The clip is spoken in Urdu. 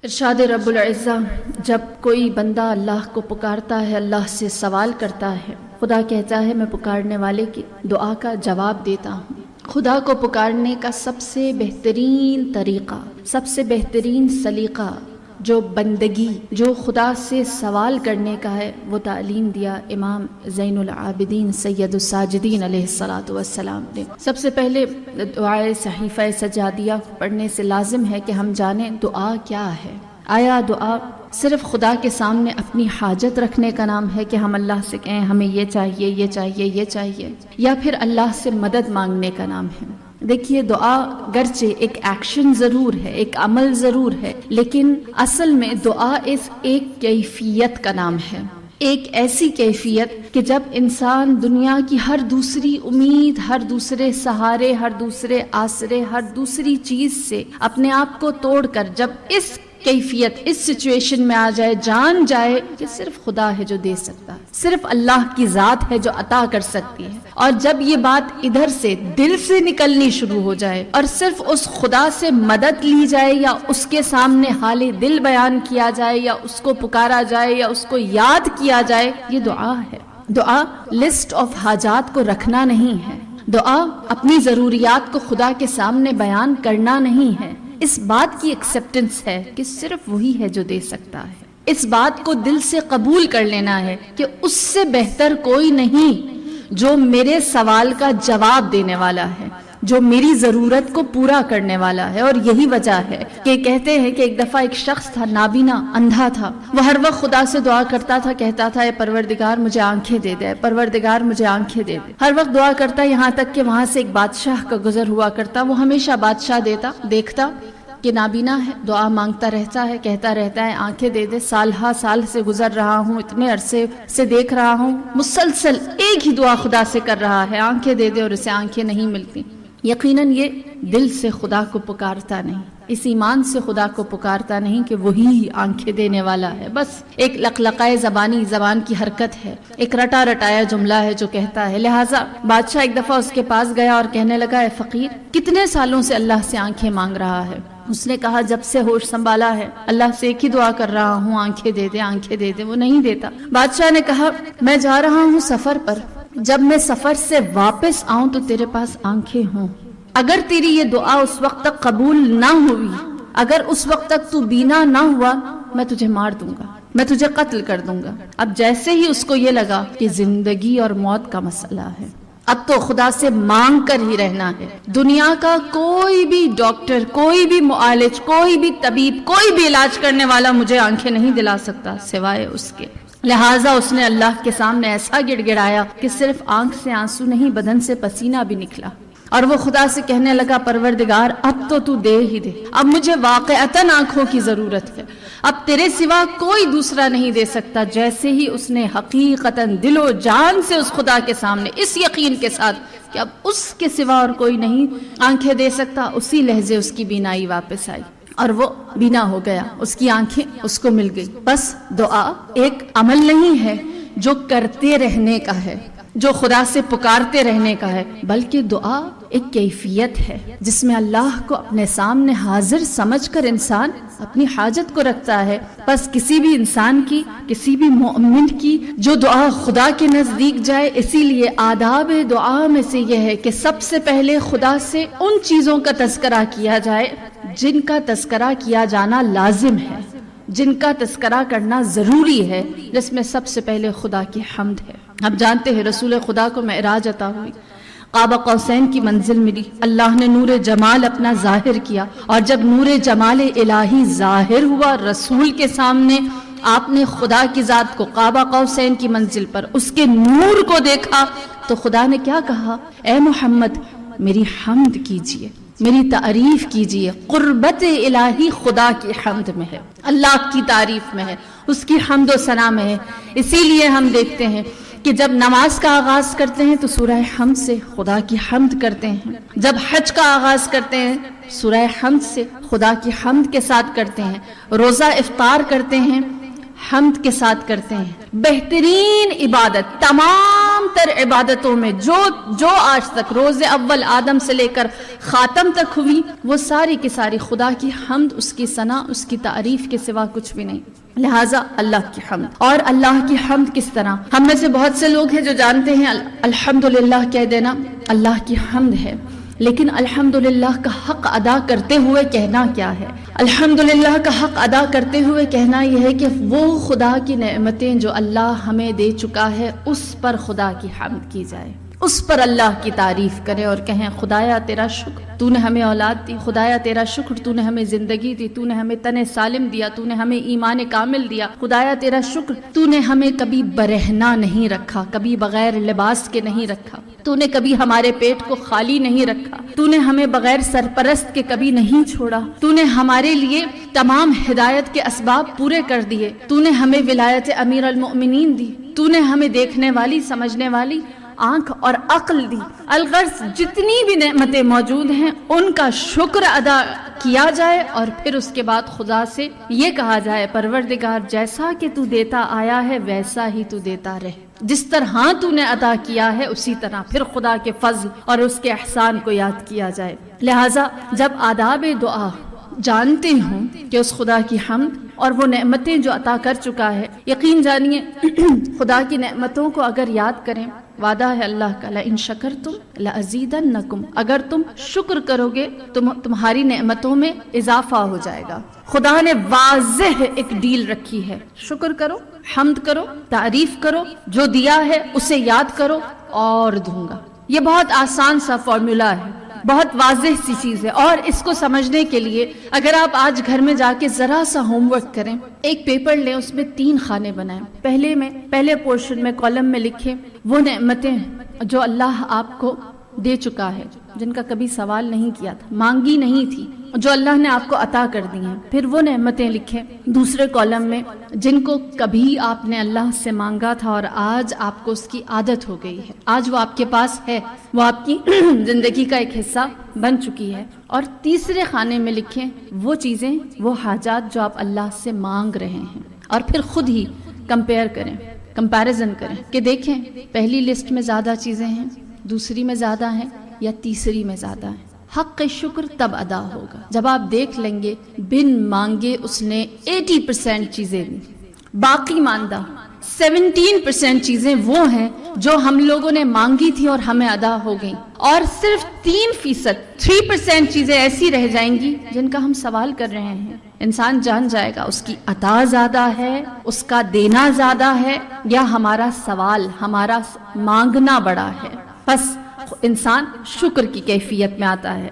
ارشاد رب العزہ، جب کوئی بندہ اللہ کو پکارتا ہے، اللہ سے سوال کرتا ہے، خدا کہتا ہے میں پکارنے والے کی دعا کا جواب دیتا ہوں۔ خدا کو پکارنے کا سب سے بہترین طریقہ، سب سے بہترین سلیقہ، جو بندگی، جو خدا سے سوال کرنے کا ہے، وہ تعلیم دیا امام زین العابدین سید الساجدین علیہ السلام نے۔ سب سے پہلے دعائے صحیفہ سجادیہ پڑھنے سے لازم ہے کہ ہم جانیں دعا کیا ہے۔ آیا دعا صرف خدا کے سامنے اپنی حاجت رکھنے کا نام ہے کہ ہم اللہ سے کہیں ہمیں یہ چاہیے، یہ چاہیے، یہ چاہیے، یا پھر اللہ سے مدد مانگنے کا نام ہے؟ دیکھیے، دعا گرچہ ایک ایکشن ضرور ہے، ایک عمل ضرور ہے، لیکن اصل میں دعا اس ایک کیفیت کا نام ہے، ایک ایسی کیفیت کہ جب انسان دنیا کی ہر دوسری امید، ہر دوسرے سہارے، ہر دوسرے آسرے، ہر دوسری چیز سے اپنے آپ کو توڑ کر جب اس کیفیت، اس سچویشن میں آ جائے، جان جائے کہ صرف خدا ہے جو دے سکتا ہے، صرف اللہ کی ذات ہے جو عطا کر سکتی ہے، اور جب یہ بات ادھر سے دل سے نکلنی شروع ہو جائے اور صرف اس خدا سے مدد لی جائے یا اس کے سامنے حال دل بیان کیا جائے یا اس کو پکارا جائے یا اس کو یاد کیا جائے، یہ دعا ہے۔ دعا لسٹ آف حاجات کو رکھنا نہیں ہے، دعا اپنی ضروریات کو خدا کے سامنے بیان کرنا نہیں ہے، اس بات کی ایکسیپٹنس ہے کہ صرف وہی ہے جو دے سکتا ہے، اس بات کو دل سے قبول کر لینا ہے کہ اس سے بہتر کوئی نہیں جو میرے سوال کا جواب دینے والا ہے، جو میری ضرورت کو پورا کرنے والا ہے۔ اور یہی وجہ ہے کہ کہتے ہیں کہ ایک دفعہ ایک شخص تھا، نابینا، اندھا تھا، وہ ہر وقت خدا سے دعا کرتا تھا، کہتا تھا اے پروردگار مجھے آنکھیں دے دے، پروردگار مجھے آنکھیں دے دے، ہر وقت دعا کرتا، یہاں تک کہ وہاں سے ایک بادشاہ کا گزر ہوا کرتا، وہ ہمیشہ بادشاہ دیکھتا کہ نابینا ہے، دعا مانگتا رہتا ہے، کہتا رہتا ہے آنکھیں دے دے، سال سے گزر رہا ہوں، اتنے عرصے سے دیکھ رہا ہوں، مسلسل ایک ہی دعا خدا سے کر رہا ہے، آنکھیں دے دے، اور اسے آنکھیں نہیں ملتی۔ یقیناً یہ دل سے خدا کو پکارتا نہیں، اس ایمان سے خدا کو پکارتا نہیں کہ وہی آنکھیں دینے والا ہے، بس ایک لقلقائے زبان کی حرکت ہے، ایک رٹا رٹایا جملہ ہے جو کہتا ہے۔ لہٰذا بادشاہ ایک دفعہ اس کے پاس گیا اور کہنے لگا اے فقیر، کتنے سالوں سے اللہ سے آنکھیں مانگ رہا ہے؟ اس نے کہا جب سے ہوش سنبھالا ہے اللہ سے ایک ہی دعا کر رہا ہوں، آنکھیں دے دے، آنکھیں دے دے، وہ نہیں دیتا۔ بادشاہ نے کہا میں جا رہا ہوں سفر پر، جب میں سفر سے واپس آؤں تو تیرے پاس آنکھیں ہوں، اگر تیری یہ دعا اس وقت تک قبول نہ ہوئی، اگر اس وقت تک تو بینا نہ ہوا، میں تجھے مار دوں گا، میں تجھے قتل کر دوں گا۔ اب جیسے ہی اس کو یہ لگا کہ زندگی اور موت کا مسئلہ ہے، اب تو خدا سے مانگ کر ہی رہنا ہے، دنیا کا کوئی بھی ڈاکٹر، کوئی بھی معالج، کوئی بھی طبیب، کوئی بھی علاج کرنے والا مجھے آنکھیں نہیں دلا سکتا سوائے اس کے۔ لہٰذا اس نے اللہ کے سامنے ایسا گڑ گڑایا کہ صرف آنکھ سے آنسو نہیں، بدن سے پسینہ بھی نکلا، اور وہ خدا سے کہنے لگا پروردگار اب تو دے ہی دے، اب مجھے واقعتاً آنکھوں کی ضرورت ہے، اب تیرے سوا کوئی دوسرا نہیں دے سکتا۔ جیسے ہی اس نے حقیقتاً دل و جان سے اس خدا کے سامنے اس یقین کے ساتھ کہ اب اس کے سوا اور کوئی نہیں آنکھیں دے سکتا، اسی لحظے اس کی بینائی واپس آئی اور وہ بینا ہو گیا، اس کی آنکھیں اس کو مل گئی۔ بس دعا ایک عمل نہیں ہے جو کرتے رہنے کا ہے، جو خدا سے پکارتے رہنے کا ہے، بلکہ دعا ایک کیفیت ہے جس میں اللہ کو اپنے سامنے حاضر سمجھ کر انسان اپنی حاجت کو رکھتا ہے۔ بس کسی بھی انسان کی، کسی بھی مومن کی جو دعا خدا کے نزدیک جائے، اسی لیے آداب دعا میں سے یہ ہے کہ سب سے پہلے خدا سے ان چیزوں کا تذکرہ کیا جائے جن کا تذکرہ کیا جانا لازم ہے، جن کا تذکرہ کرنا ضروری ہے، جس میں سب سے پہلے خدا کی حمد ہے۔ اب جانتے ہیں رسول خدا کو معراج عطا ہوئی، قاب قوسین کی منزل ملی، اللہ نے نور جمال اپنا ظاہر کیا، اور جب نور جمال الہی ظاہر ہوا رسول کے سامنے، آپ نے خدا کی ذات کو قاب قوسین کی منزل پر اس کے نور کو دیکھا تو خدا نے کیا کہا؟ اے محمد میری حمد کیجئے، میری تعریف کیجئے۔ قربت الہی خدا کی حمد میں ہے، اللہ کی تعریف میں ہے، اس کی حمد و ثنا میں ہے۔ اسی لیے ہم دیکھتے ہیں کہ جب نماز کا آغاز کرتے ہیں تو سورہ حمد سے خدا کی حمد کرتے ہیں، جب حج کا آغاز کرتے ہیں سورہ حمد سے خدا کی حمد کے ساتھ کرتے ہیں، روزہ افطار کرتے ہیں حمد کے ساتھ کرتے ہیں۔ بہترین عبادت، تمام تر عبادتوں میں جو آج تک روز اول آدم سے لے کر خاتم تک ہوئی، وہ ساری کی ساری خدا کی حمد، اس کی ثنا، اس کی تعریف کے سوا کچھ بھی نہیں۔ لہٰذا اللہ کی حمد۔ اور اللہ کی حمد کس طرح؟ ہم میں سے بہت سے لوگ ہیں جو جانتے ہیں الحمدللہ کہہ دینا اللہ کی حمد ہے، لیکن الحمدللہ کا حق ادا کرتے ہوئے کہنا کیا ہے؟ الحمدللہ کا حق ادا کرتے ہوئے کہنا یہ ہے کہ وہ خدا کی نعمتیں جو اللہ ہمیں دے چکا ہے اس پر خدا کی حمد کی جائے، اس پر اللہ کی تعریف کرے اور کہیں خدایا تیرا شکر، تو نے ہمیں اولاد دی، خدایا تیرا شکر تو نے ہمیں زندگی دی، تو نے ہمیں تن سالم دیا، تو نے ہمیں ایمان کامل دیا، خدایا تیرا شکر تو نے ہمیں کبھی برہنہ نہیں رکھا، کبھی بغیر لباس کے نہیں رکھا، تو نے کبھی ہمارے پیٹ کو خالی نہیں رکھا، تو نے ہمیں بغیر سرپرست کے کبھی نہیں چھوڑا، تو نے ہمارے لیے تمام ہدایت کے اسباب پورے کر دیے، تو نے ہمیں ولایت امیر المؤمنین دی، تو نے ہمیں دیکھنے والی سمجھنے والی آنکھ اور عقل دی۔ الغرض جتنی بھی نعمتیں موجود ہیں ان کا شکر ادا کیا جائے، اور پھر اس کے بعد خدا سے یہ کہا جائے پروردگار جیسا کہ تو دیتا آیا ہے ویسا ہی تو دیتا رہے، جس طرح تو نے عطا کیا ہے اسی طرح پھر خدا کے فضل اور اس کے احسان کو یاد کیا جائے۔ لہٰذا جب آداب دعا جانتے ہوں کہ اس خدا کی حمد اور وہ نعمتیں جو عطا کر چکا ہے، یقین جانیے خدا کی نعمتوں کو اگر یاد کریں، وعدہ ہے اللہ کا لَإِن شَكَرْتُمْ لَأَزِيدَنَّكُمْ، اگر تم شکر کرو گے تو تمہاری نعمتوں میں اضافہ ہو جائے گا۔ خدا نے واضح ایک ڈیل رکھی ہے، شکر کرو، حمد کرو، تعریف کرو، جو دیا ہے اسے یاد کرو اور دوں گا۔ یہ بہت آسان سا فارمولا ہے، بہت واضح سی چیز ہے، اور اس کو سمجھنے کے لیے اگر آپ آج گھر میں جا کے ذرا سا ہوم ورک کریں، ایک پیپر لیں، اس میں 3 خانے بنائیں، پہلے پورشن میں کالم میں لکھیں وہ نعمتیں جو اللہ آپ کو دے چکا ہے، جن کا کبھی سوال نہیں کیا تھا، مانگی نہیں تھی، جو اللہ نے آپ کو عطا کر دی ہیں۔ پھر وہ نعمتیں لکھیں دوسرے کالم میں جن کو کبھی آپ نے اللہ سے مانگا تھا اور آج آپ کو اس کی عادت ہو گئی ہے، آج وہ آپ کے پاس ہے، وہ آپ کی زندگی کا ایک حصہ بن چکی ہے۔ اور تیسرے خانے میں لکھیں وہ چیزیں، وہ حاجات جو آپ اللہ سے مانگ رہے ہیں، اور پھر خود ہی کمپیئر کریں، کمپیریزن کریں کہ دیکھیں پہلی لسٹ میں زیادہ چیزیں ہیں، دوسری میں زیادہ ہیں، یا تیسری میں زیادہ ہیں۔ حق شکر تب ادا ہوگا جب آپ دیکھ لیں گے بن مانگے اس نے 80% چیزیں دی، باقی ماندہ 17% چیزیں وہ ہیں جو ہم لوگوں نے مانگی تھی اور ہمیں ادا ہو گئیں، اور صرف 3% چیزیں ایسی رہ جائیں گی جن کا ہم سوال کر رہے ہیں۔ انسان جان جائے گا اس کی عطا زیادہ ہے، اس کا دینا زیادہ ہے، یا ہمارا سوال، ہمارا مانگنا بڑا ہے۔ بس انسان شکر کی کیفیت میں آتا ہے۔